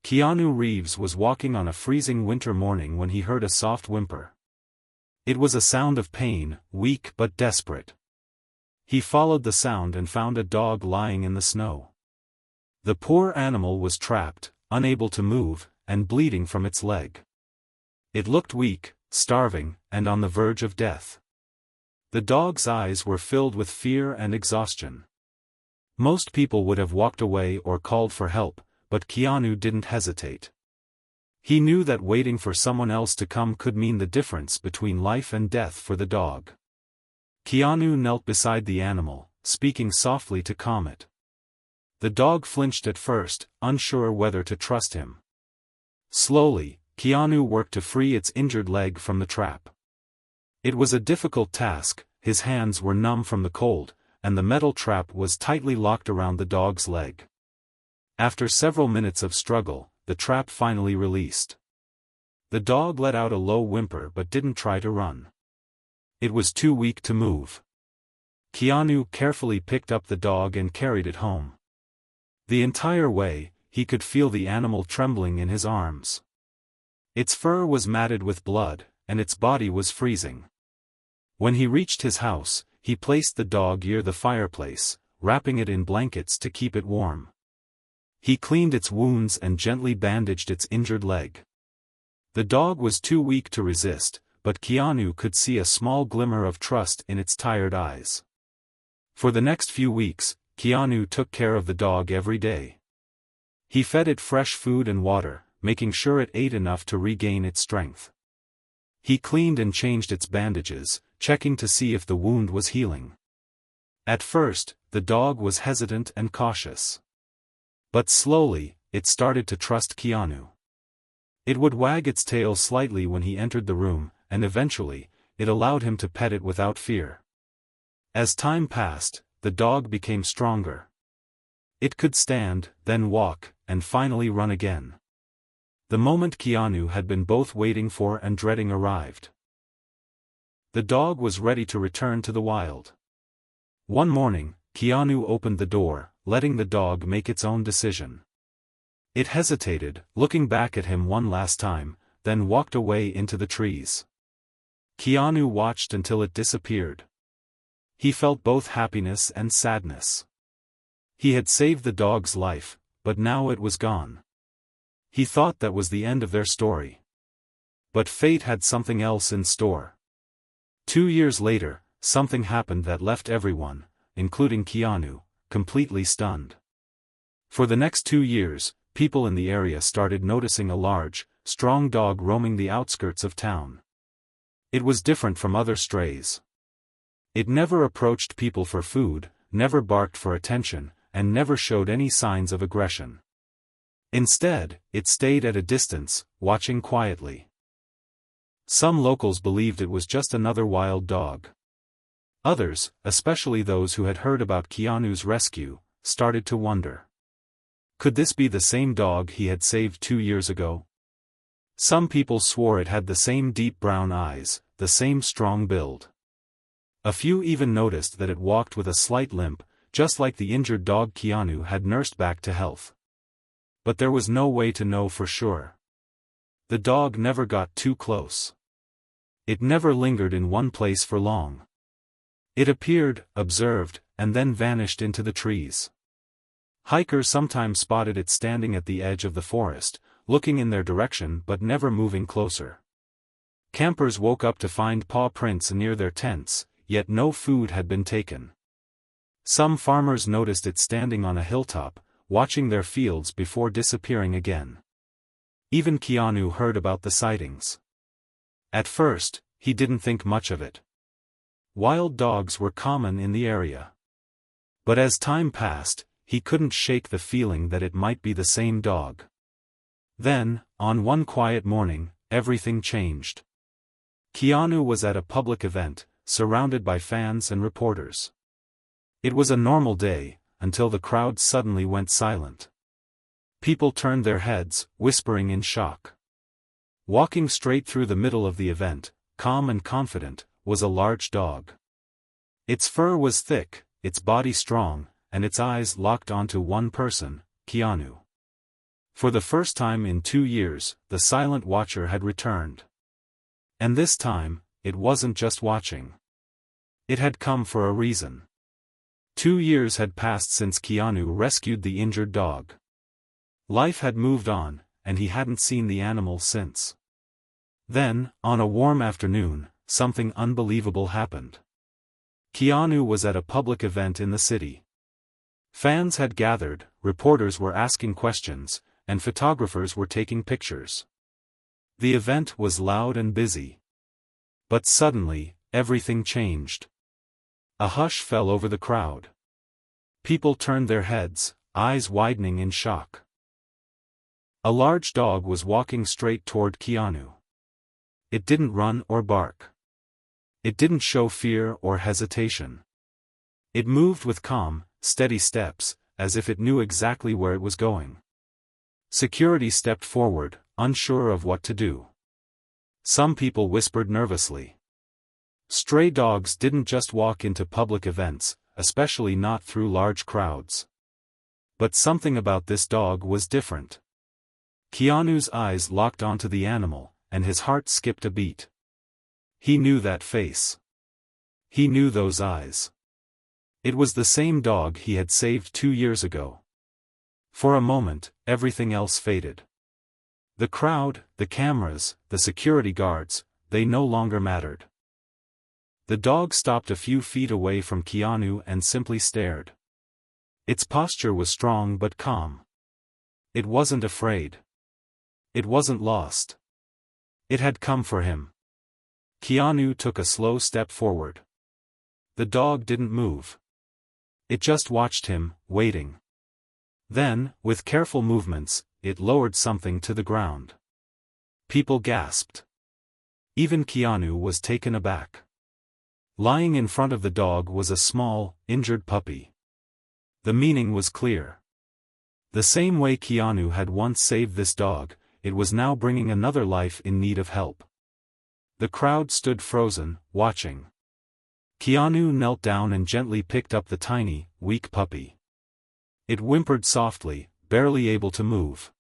Keanu Reeves was walking on a freezing winter morning when he heard a soft whimper. It was a sound of pain, weak but desperate. He followed the sound and found a dog lying in the snow. The poor animal was trapped, unable to move, and bleeding from its leg. It looked weak, starving, and on the verge of death. The dog's eyes were filled with fear and exhaustion. Most people would have walked away or called for help, but Keanu didn't hesitate. He knew that waiting for someone else to come could mean the difference between life and death for the dog. Keanu knelt beside the animal, speaking softly to calm it. The dog flinched at first, unsure whether to trust him. Slowly, Keanu worked to free its injured leg from the trap. It was a difficult task, his hands were numb from the cold, and the metal trap was tightly locked around the dog's leg. After several minutes of struggle, the trap finally released. The dog let out a low whimper but didn't try to run. It was too weak to move. Keanu carefully picked up the dog and carried it home. The entire way, he could feel the animal trembling in his arms. Its fur was matted with blood, and its body was freezing. When he reached his house, he placed the dog near the fireplace, wrapping it in blankets to keep it warm. He cleaned its wounds and gently bandaged its injured leg. The dog was too weak to resist, but Keanu could see a small glimmer of trust in its tired eyes. For the next few weeks, Keanu took care of the dog every day. He fed it fresh food and water, making sure it ate enough to regain its strength. He cleaned and changed its bandages, checking to see if the wound was healing. At first, the dog was hesitant and cautious. But slowly, it started to trust Keanu. It would wag its tail slightly when he entered the room, and eventually, it allowed him to pet it without fear. As time passed, the dog became stronger. It could stand, then walk, and finally run again. The moment Keanu had been both waiting for and dreading arrived. The dog was ready to return to the wild. One morning, Keanu opened the door, letting the dog make its own decision. It hesitated, looking back at him one last time, then walked away into the trees. Keanu watched until it disappeared. He felt both happiness and sadness. He had saved the dog's life, but now it was gone. He thought that was the end of their story. But fate had something else in store. 2 years later, something happened that left everyone, including Keanu, completely stunned. For the next 2 years, people in the area started noticing a large, strong dog roaming the outskirts of town. It was different from other strays. It never approached people for food, never barked for attention, and never showed any signs of aggression. Instead, it stayed at a distance, watching quietly. Some locals believed it was just another wild dog. Others, especially those who had heard about Keanu's rescue, started to wonder. Could this be the same dog he had saved 2 years ago? Some people swore it had the same deep brown eyes, the same strong build. A few even noticed that it walked with a slight limp, just like the injured dog Keanu had nursed back to health. But there was no way to know for sure. The dog never got too close. It never lingered in one place for long. It appeared, observed, and then vanished into the trees. Hikers sometimes spotted it standing at the edge of the forest, looking in their direction but never moving closer. Campers woke up to find paw prints near their tents, yet no food had been taken. Some farmers noticed it standing on a hilltop, watching their fields before disappearing again. Even Keanu heard about the sightings. At first, he didn't think much of it. Wild dogs were common in the area. But as time passed, he couldn't shake the feeling that it might be the same dog. Then, on one quiet morning, everything changed. Keanu was at a public event, surrounded by fans and reporters. It was a normal day, until the crowd suddenly went silent. People turned their heads, whispering in shock. Walking straight through the middle of the event, calm and confident, was a large dog. Its fur was thick, its body strong, and its eyes locked onto one person, Keanu. For the first time in 2 years, the silent watcher had returned. And this time, it wasn't just watching. It had come for a reason. 2 years had passed since Keanu rescued the injured dog. Life had moved on, and he hadn't seen the animal since. Then, on a warm afternoon, something unbelievable happened. Keanu was at a public event in the city. Fans had gathered, reporters were asking questions, and photographers were taking pictures. The event was loud and busy. But suddenly, everything changed. A hush fell over the crowd. People turned their heads, eyes widening in shock. A large dog was walking straight toward Keanu. It didn't run or bark. It didn't show fear or hesitation. It moved with calm, steady steps, as if it knew exactly where it was going. Security stepped forward, unsure of what to do. Some people whispered nervously. Stray dogs didn't just walk into public events, especially not through large crowds. But something about this dog was different. Keanu's eyes locked onto the animal, and his heart skipped a beat. He knew that face. He knew those eyes. It was the same dog he had saved 2 years ago. For a moment, everything else faded. The crowd, the cameras, the security guards, they no longer mattered. The dog stopped a few feet away from Keanu and simply stared. Its posture was strong but calm. It wasn't afraid. It wasn't lost. It had come for him. Keanu took a slow step forward. The dog didn't move. It just watched him, waiting. Then, with careful movements, it lowered something to the ground. People gasped. Even Keanu was taken aback. Lying in front of the dog was a small, injured puppy. The meaning was clear. The same way Keanu had once saved this dog, it was now bringing another life in need of help. The crowd stood frozen, watching. Keanu knelt down and gently picked up the tiny, weak puppy. It whimpered softly, barely able to move.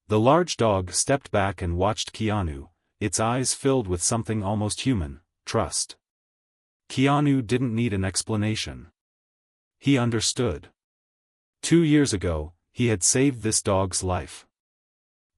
The large dog stepped back and watched Keanu, its eyes filled with something almost human, trust. Keanu didn't need an explanation. He understood. 2 years ago, he had saved this dog's life.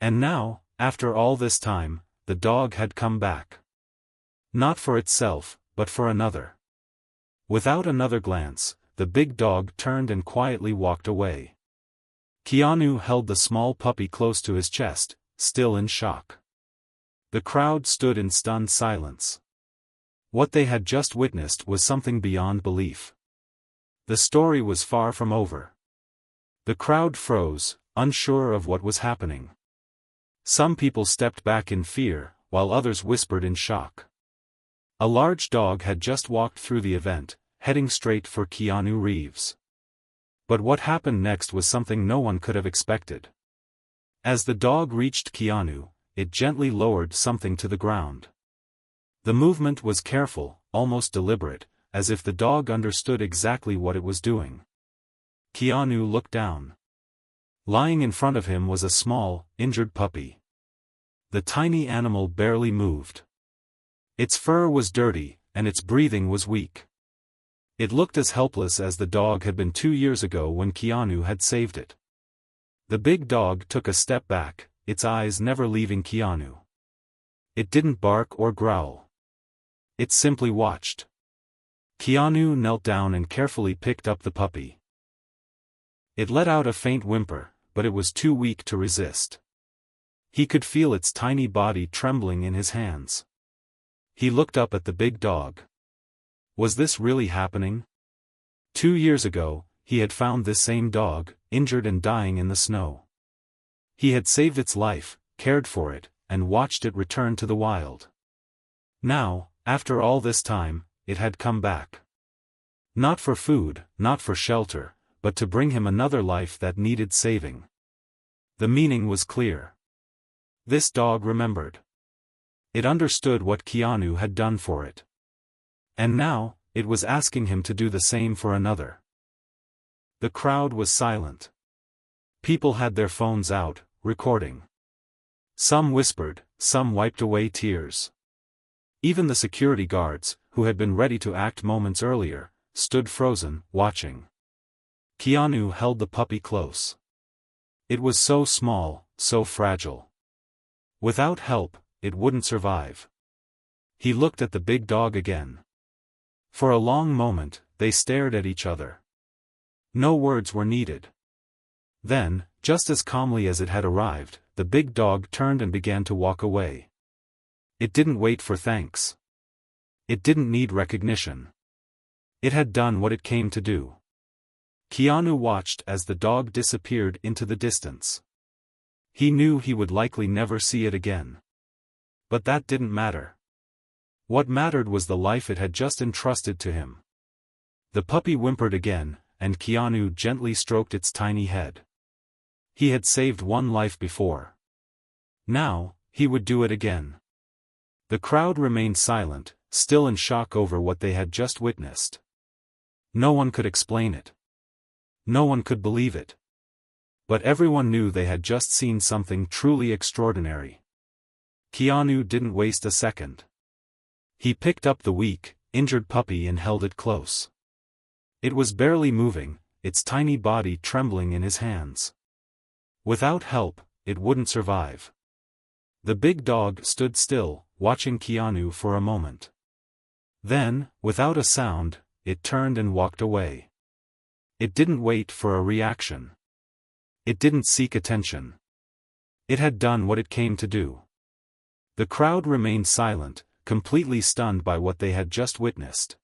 And now, after all this time, the dog had come back. Not for itself, but for another. Without another glance, the big dog turned and quietly walked away. Keanu held the small puppy close to his chest, still in shock. The crowd stood in stunned silence. What they had just witnessed was something beyond belief. The story was far from over. The crowd froze, unsure of what was happening. Some people stepped back in fear, while others whispered in shock. A large dog had just walked through the event, heading straight for Keanu Reeves. But what happened next was something no one could have expected. As the dog reached Keanu, it gently lowered something to the ground. The movement was careful, almost deliberate, as if the dog understood exactly what it was doing. Keanu looked down. Lying in front of him was a small, injured puppy. The tiny animal barely moved. Its fur was dirty, and its breathing was weak. It looked as helpless as the dog had been 2 years ago when Keanu had saved it. The big dog took a step back, its eyes never leaving Keanu. It didn't bark or growl. It simply watched. Keanu knelt down and carefully picked up the puppy. It let out a faint whimper, but it was too weak to resist. He could feel its tiny body trembling in his hands. He looked up at the big dog. Was this really happening? 2 years ago, he had found this same dog, injured and dying in the snow. He had saved its life, cared for it, and watched it return to the wild. Now, after all this time, it had come back. Not for food, not for shelter, but to bring him another life that needed saving. The meaning was clear. This dog remembered. It understood what Keanu had done for it. And now, it was asking him to do the same for another. The crowd was silent. People had their phones out, recording. Some whispered, some wiped away tears. Even the security guards, who had been ready to act moments earlier, stood frozen, watching. Keanu held the puppy close. It was so small, so fragile. Without help, it wouldn't survive. He looked at the big dog again. For a long moment, they stared at each other. No words were needed. Then, just as calmly as it had arrived, the big dog turned and began to walk away. It didn't wait for thanks. It didn't need recognition. It had done what it came to do. Keanu watched as the dog disappeared into the distance. He knew he would likely never see it again. But that didn't matter. What mattered was the life it had just entrusted to him. The puppy whimpered again, and Keanu gently stroked its tiny head. He had saved one life before. Now, he would do it again. The crowd remained silent, still in shock over what they had just witnessed. No one could explain it. No one could believe it. But everyone knew they had just seen something truly extraordinary. Keanu didn't waste a second. He picked up the weak, injured puppy and held it close. It was barely moving, its tiny body trembling in his hands. Without help, it wouldn't survive. The big dog stood still, watching Keanu for a moment. Then, without a sound, it turned and walked away. It didn't wait for a reaction. It didn't seek attention. It had done what it came to do. The crowd remained silent, completely stunned by what they had just witnessed.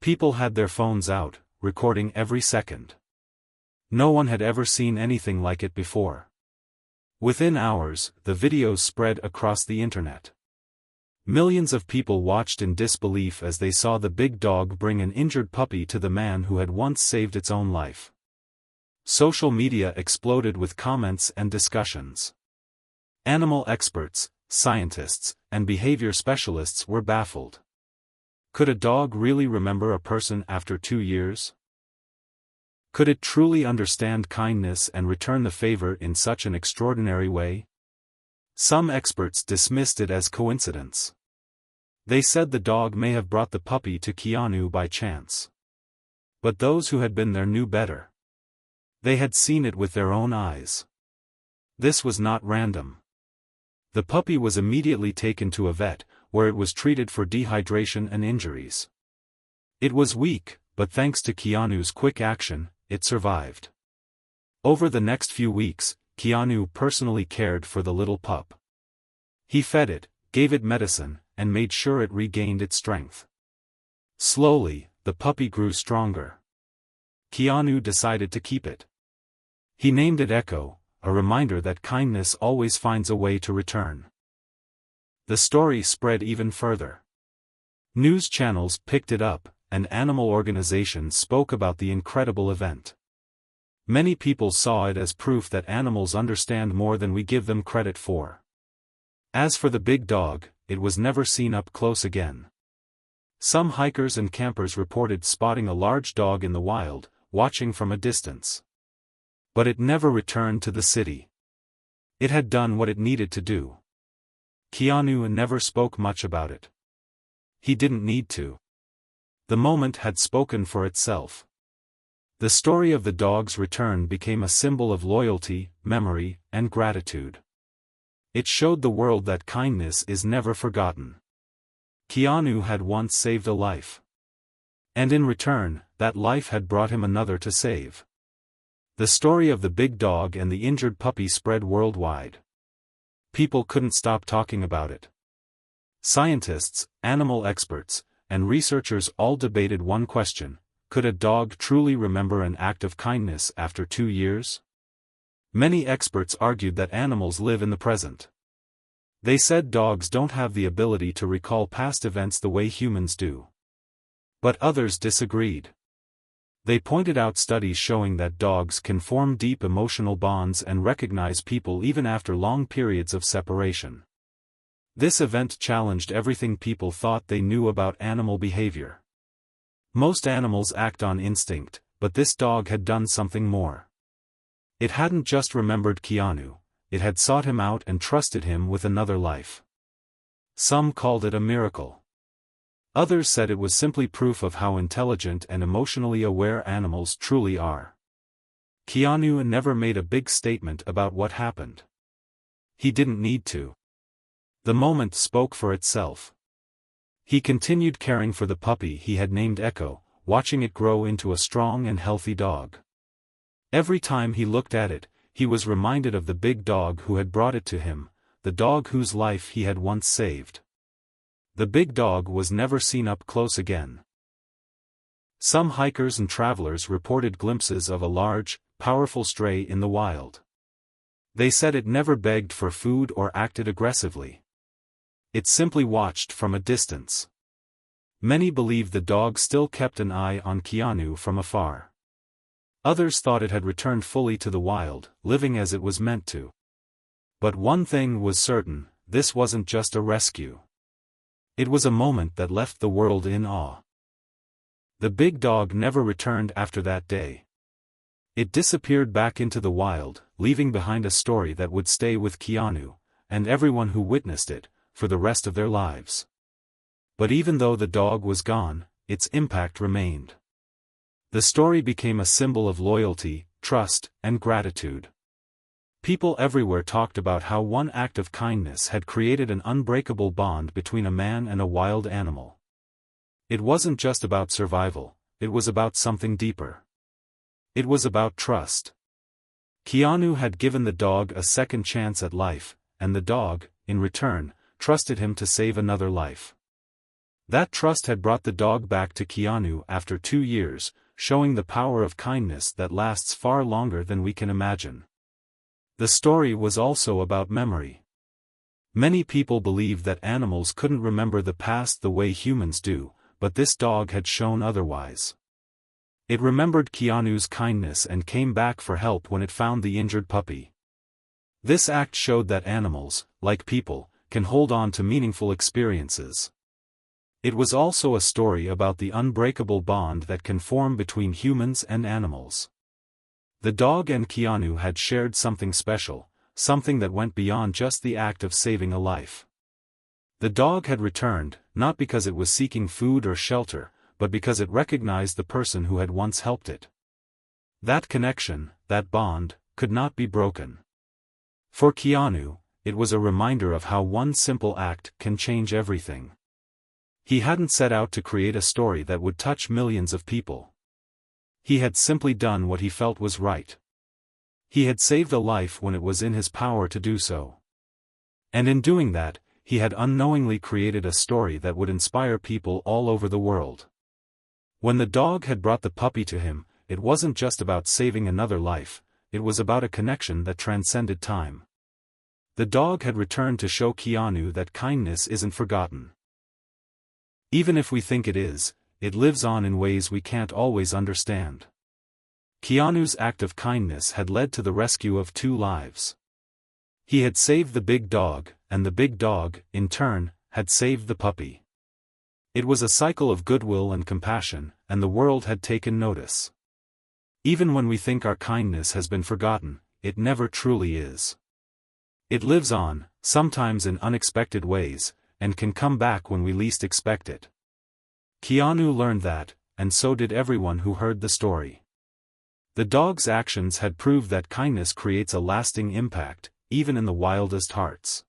People had their phones out, recording every second. No one had ever seen anything like it before. Within hours, the videos spread across the internet. Millions of people watched in disbelief as they saw the big dog bring an injured puppy to the man who had once saved its own life. Social media exploded with comments and discussions. Animal experts, scientists, and behavior specialists were baffled. Could a dog really remember a person after 2 years? Could it truly understand kindness and return the favor in such an extraordinary way? Some experts dismissed it as coincidence. They said the dog may have brought the puppy to Keanu by chance. But those who had been there knew better. They had seen it with their own eyes. This was not random. The puppy was immediately taken to a vet, where it was treated for dehydration and injuries. It was weak, but thanks to Keanu's quick action, it survived. Over the next few weeks, Keanu personally cared for the little pup. He fed it, gave it medicine, and made sure it regained its strength. Slowly, the puppy grew stronger. Keanu decided to keep it. He named it Echo, a reminder that kindness always finds a way to return. The story spread even further. News channels picked it up, and animal organizations spoke about the incredible event. Many people saw it as proof that animals understand more than we give them credit for. As for the big dog, it was never seen up close again. Some hikers and campers reported spotting a large dog in the wild, watching from a distance. But it never returned to the city. It had done what it needed to do. Keanu never spoke much about it. He didn't need to. The moment had spoken for itself. The story of the dog's return became a symbol of loyalty, memory, and gratitude. It showed the world that kindness is never forgotten. Keanu had once saved a life. And in return, that life had brought him another to save. The story of the big dog and the injured puppy spread worldwide. People couldn't stop talking about it. Scientists, animal experts, and researchers all debated one question: could a dog truly remember an act of kindness after 2 years? Many experts argued that animals live in the present. They said dogs don't have the ability to recall past events the way humans do. But others disagreed. They pointed out studies showing that dogs can form deep emotional bonds and recognize people even after long periods of separation. This event challenged everything people thought they knew about animal behavior. Most animals act on instinct, but this dog had done something more. It hadn't just remembered Keanu, it had sought him out and trusted him with another life. Some called it a miracle. Others said it was simply proof of how intelligent and emotionally aware animals truly are. Keanu never made a big statement about what happened. He didn't need to. The moment spoke for itself. He continued caring for the puppy he had named Echo, watching it grow into a strong and healthy dog. Every time he looked at it, he was reminded of the big dog who had brought it to him, the dog whose life he had once saved. The big dog was never seen up close again. Some hikers and travelers reported glimpses of a large, powerful stray in the wild. They said it never begged for food or acted aggressively. It simply watched from a distance. Many believed the dog still kept an eye on Keanu from afar. Others thought it had returned fully to the wild, living as it was meant to. But one thing was certain, this wasn't just a rescue. It was a moment that left the world in awe. The big dog never returned after that day. It disappeared back into the wild, leaving behind a story that would stay with Keanu, and everyone who witnessed it, for the rest of their lives. But even though the dog was gone, its impact remained. The story became a symbol of loyalty, trust, and gratitude. People everywhere talked about how one act of kindness had created an unbreakable bond between a man and a wild animal. It wasn't just about survival, it was about something deeper. It was about trust. Keanu had given the dog a second chance at life, and the dog, in return, trusted him to save another life. That trust had brought the dog back to Keanu after 2 years, showing the power of kindness that lasts far longer than we can imagine. The story was also about memory. Many people believed that animals couldn't remember the past the way humans do, but this dog had shown otherwise. It remembered Keanu's kindness and came back for help when it found the injured puppy. This act showed that animals, like people, can hold on to meaningful experiences. It was also a story about the unbreakable bond that can form between humans and animals. The dog and Keanu had shared something special, something that went beyond just the act of saving a life. The dog had returned, not because it was seeking food or shelter, but because it recognized the person who had once helped it. That connection, that bond, could not be broken. For Keanu, it was a reminder of how one simple act can change everything. He hadn't set out to create a story that would touch millions of people. He had simply done what he felt was right. He had saved a life when it was in his power to do so. And in doing that, he had unknowingly created a story that would inspire people all over the world. When the dog had brought the puppy to him, it wasn't just about saving another life, it was about a connection that transcended time. The dog had returned to show Keanu that kindness isn't forgotten. Even if we think it is, it lives on in ways we can't always understand. Keanu's act of kindness had led to the rescue of 2 lives. He had saved the big dog, and the big dog, in turn, had saved the puppy. It was a cycle of goodwill and compassion, and the world had taken notice. Even when we think our kindness has been forgotten, it never truly is. It lives on, sometimes in unexpected ways, and can come back when we least expect it. Keanu learned that, and so did everyone who heard the story. The dog's actions had proved that kindness creates a lasting impact, even in the wildest hearts.